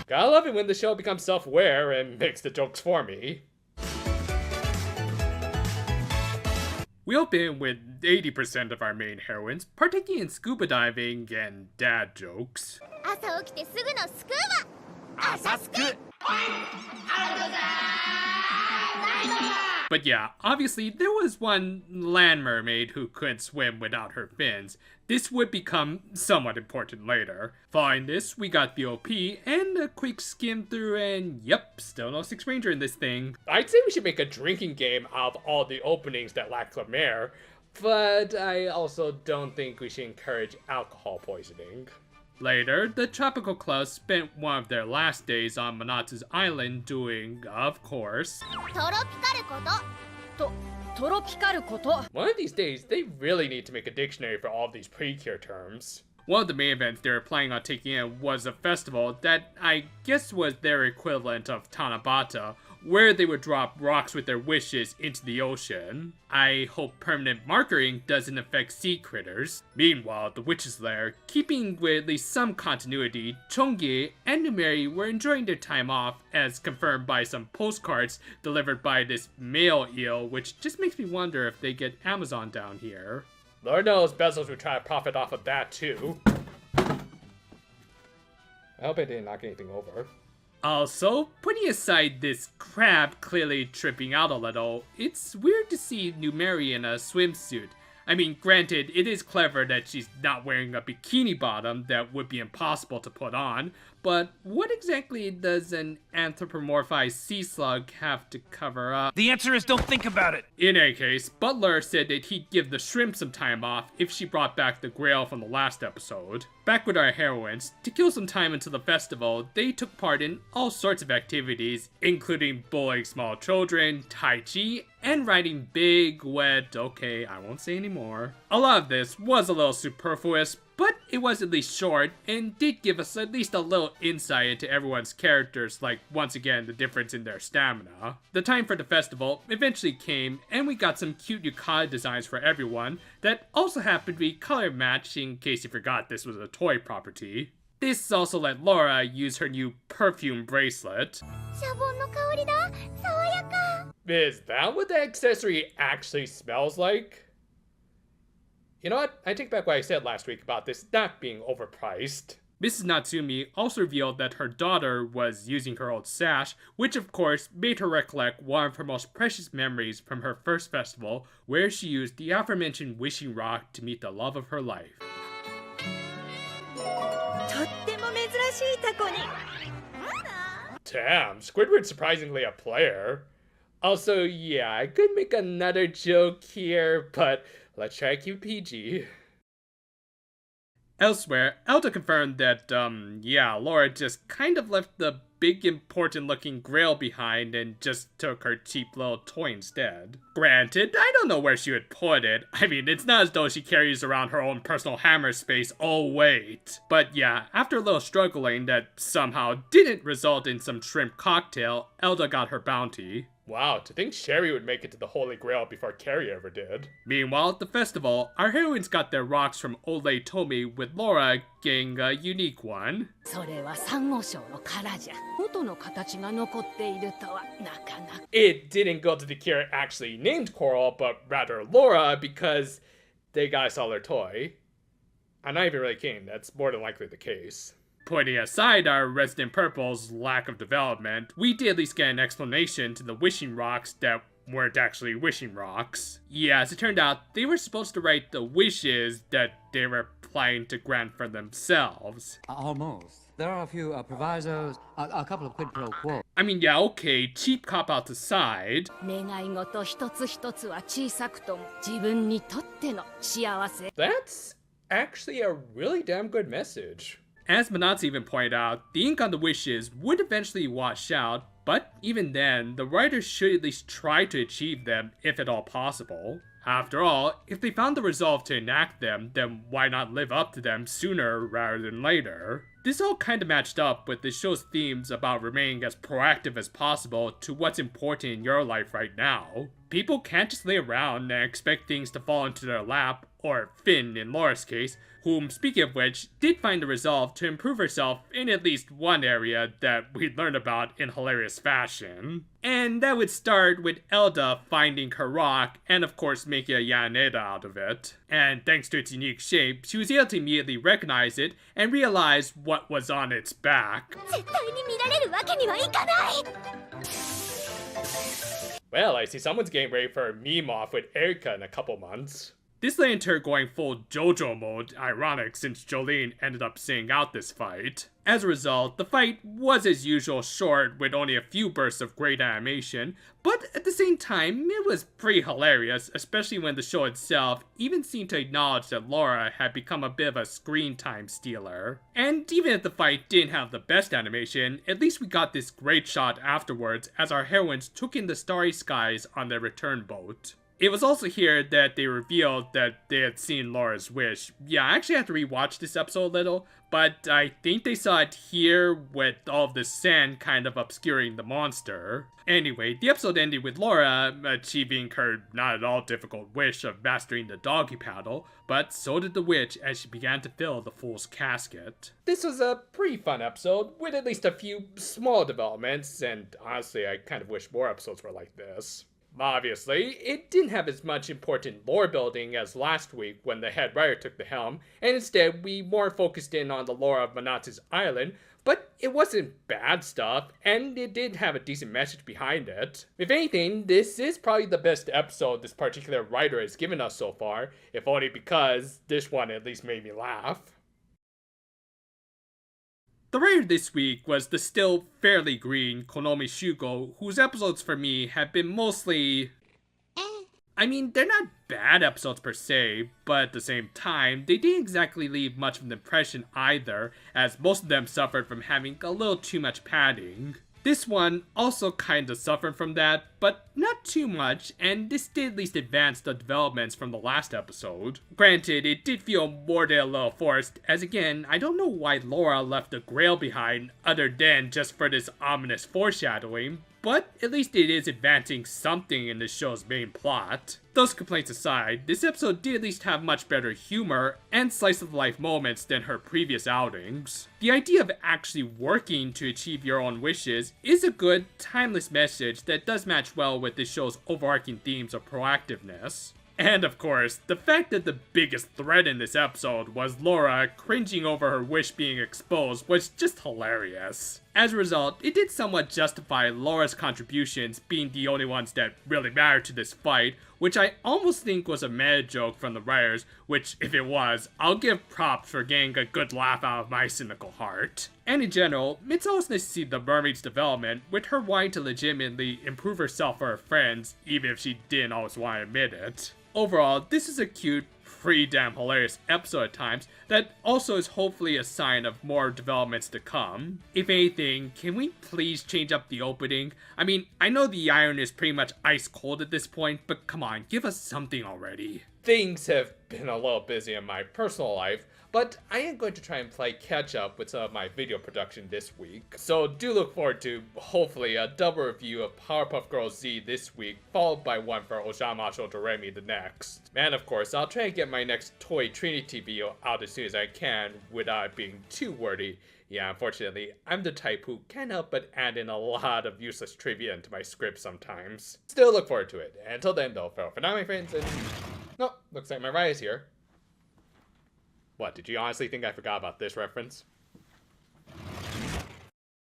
Gotta love it when the show becomes self-aware and makes the jokes for me. We open with 80% of our main heroines partaking in scuba diving and dad jokes. But yeah, obviously there was one land mermaid who couldn't swim without her fins. This would become somewhat important later. Following this, we got the OP and a quick skim through, and yep, still no Sixth Ranger in this thing. I'd say we should make a drinking game out of all the openings that lack Lemaire, but I also don't think we should encourage alcohol poisoning. Later, the Tropical-Rouge spent one of their last days on Manatsu's island doing, of course, one of these days, they really need to make a dictionary for all of these Precure terms. One of the main events they were planning on taking in was a festival that I guess was their equivalent of Tanabata, where they would drop rocks with their wishes into the ocean. I hope permanent markering doesn't affect sea critters. Meanwhile, the witch's lair, keeping with at least some continuity, Chongye and Numeri were enjoying their time off, as confirmed by some postcards delivered by this male eel, which just makes me wonder if they get Amazon down here. Lord knows Bezos would try to profit off of that too. I hope I didn't knock anything over. Also, putting aside this crab clearly tripping out a little, it's weird to see Numeri in a swimsuit. I mean, granted, it is clever that she's not wearing a bikini bottom that would be impossible to put on, but what exactly does an anthropomorphized sea slug have to cover up? The answer is don't think about it! In any case, Butler said that he'd give the shrimp some time off if she brought back the Grail from the last episode. Back with our heroines, to kill some time until the festival, they took part in all sorts of activities, including bullying small children, tai chi, and riding big, wet, okay, I won't say anymore. A lot of this was a little superfluous, but it was at least short, and did give us at least a little insight into everyone's characters, like, once again, the difference in their stamina. The time for the festival eventually came, and we got some cute yukata designs for everyone that also happened to be color matched, in case you forgot this was a toy property. This also let Laura use her new perfume bracelet. Is that what the accessory actually smells like? You know what? I take back what I said last week about this not being overpriced. Mrs. Natsumi also revealed that her daughter was using her old sash, which of course made her recollect one of her most precious memories from her first festival, where she used the aforementioned wishing rock to meet the love of her life. Damn, Squidward's surprisingly a player. Also, yeah, I could make another joke here, but let's try to keep it PG. Elsewhere, Elda confirmed that, yeah, Laura just kind of left the big important looking grail behind and just took her cheap little toy instead. Granted, I don't know where she would put it. I mean, it's not as though she carries around her own personal hammer space, oh wait. But yeah, after a little struggling that somehow didn't result in some shrimp cocktail, Elda got her bounty. Wow, to think Sherry would make it to the Holy Grail before Carrie ever did. Meanwhile, at the festival, our heroines got their rocks from Ole Tomi, with Laura getting a unique one. It didn't go to the cure actually named Coral, but rather Laura, because they got a solid toy. I'm not even really kidding, that's more than likely the case. Putting aside our Resident Purple's lack of development, we did at least get an explanation to the wishing rocks that weren't actually wishing rocks. Yeah, as it turned out, they were supposed to write the wishes that they were planning to grant for themselves. Almost. There are a few provisos, a couple of quid pro quo. I mean, yeah, okay, cheap cop-outs aside. That's actually a really damn good message. As Manatsu even pointed out, the ink on the wishes would eventually wash out, but even then, the writers should at least try to achieve them, if at all possible. After all, if they found the resolve to enact them, then why not live up to them sooner rather than later? This all kind of matched up with the show's themes about remaining as proactive as possible to what's important in your life right now. People can't just lay around and expect things to fall into their lap, or Finn in Laura's case, whom, speaking of which, did find the resolve to improve herself in at least one area that we'd learn about in hilarious fashion. And that would start with Elda finding her rock and of course making a Yaneda out of it. And thanks to its unique shape, she was able to immediately recognize it and realize what was on its back. Well, I see someone's getting ready for a meme off with Erika in a couple months. This led into her going full JoJo mode, ironic since Jolene ended up sitting out this fight. As a result, the fight was as usual short with only a few bursts of great animation, but at the same time, it was pretty hilarious, especially when the show itself even seemed to acknowledge that Laura had become a bit of a screen time stealer. And even if the fight didn't have the best animation, at least we got this great shot afterwards as our heroines took in the starry skies on their return boat. It was also here that they revealed that they had seen Laura's wish. Yeah, I actually had to rewatch this episode a little, but I think they saw it here with all of the sand kind of obscuring the monster. Anyway, the episode ended with Laura achieving her not at all difficult wish of mastering the doggy paddle, but so did the witch as she began to fill the fool's casket. This was a pretty fun episode with at least a few small developments, and honestly I kind of wish more episodes were like this. Obviously, it didn't have as much important lore building as last week when the head writer took the helm, and instead we more focused in on the lore of Manatsu's Island, but it wasn't bad stuff, and it did have a decent message behind it. If anything, this is probably the best episode this particular writer has given us so far, if only because this one at least made me laugh. The writer this week was the still fairly green Konomi Shugo, whose episodes for me have been mostly... I mean, they're not bad episodes per se, but at the same time, they didn't exactly leave much of an impression either, as most of them suffered from having a little too much padding. This one also kinda suffered from that, but not too much, and this did at least advance the developments from the last episode. Granted, it did feel more than a little forced, as again, I don't know why Laura left the Grail behind other than just for this ominous foreshadowing, but at least it is advancing something in the show's main plot. Those complaints aside, this episode did at least have much better humor and slice-of-life moments than her previous outings. The idea of actually working to achieve your own wishes is a good, timeless message that does match well with this show's overarching themes of proactiveness. And of course, the fact that the biggest threat in this episode was Laura cringing over her wish being exposed was just hilarious. As a result, it did somewhat justify Laura's contributions being the only ones that really mattered to this fight, which I almost think was a meta joke from the writers, which if it was, I'll give props for getting a good laugh out of my cynical heart. And in general, it's always nice to see the mermaid's development, with her wanting to legitimately improve herself for her friends, even if she didn't always want to admit it. Overall, this is a cute, pretty damn hilarious episode at times that also is hopefully a sign of more developments to come. If anything, can we please change up the opening? I mean, I know the iron is pretty much ice cold at this point, but come on, give us something already. Things have been a little busy in my personal life, but I am going to try and play catch up with some of my video production this week. So do look forward to, hopefully, a double review of Powerpuff Girls Z this week, followed by one for Oshamacho Doremi the next. And of course, I'll try and get my next Toy Trinity video out as soon as I can, without it being too wordy. Yeah, unfortunately, I'm the type who can't help but add in a lot of useless trivia into my script sometimes. Still look forward to it. And until then though, for now my friends, and... No, looks like my Raya's here. What, did you honestly think I forgot about this reference?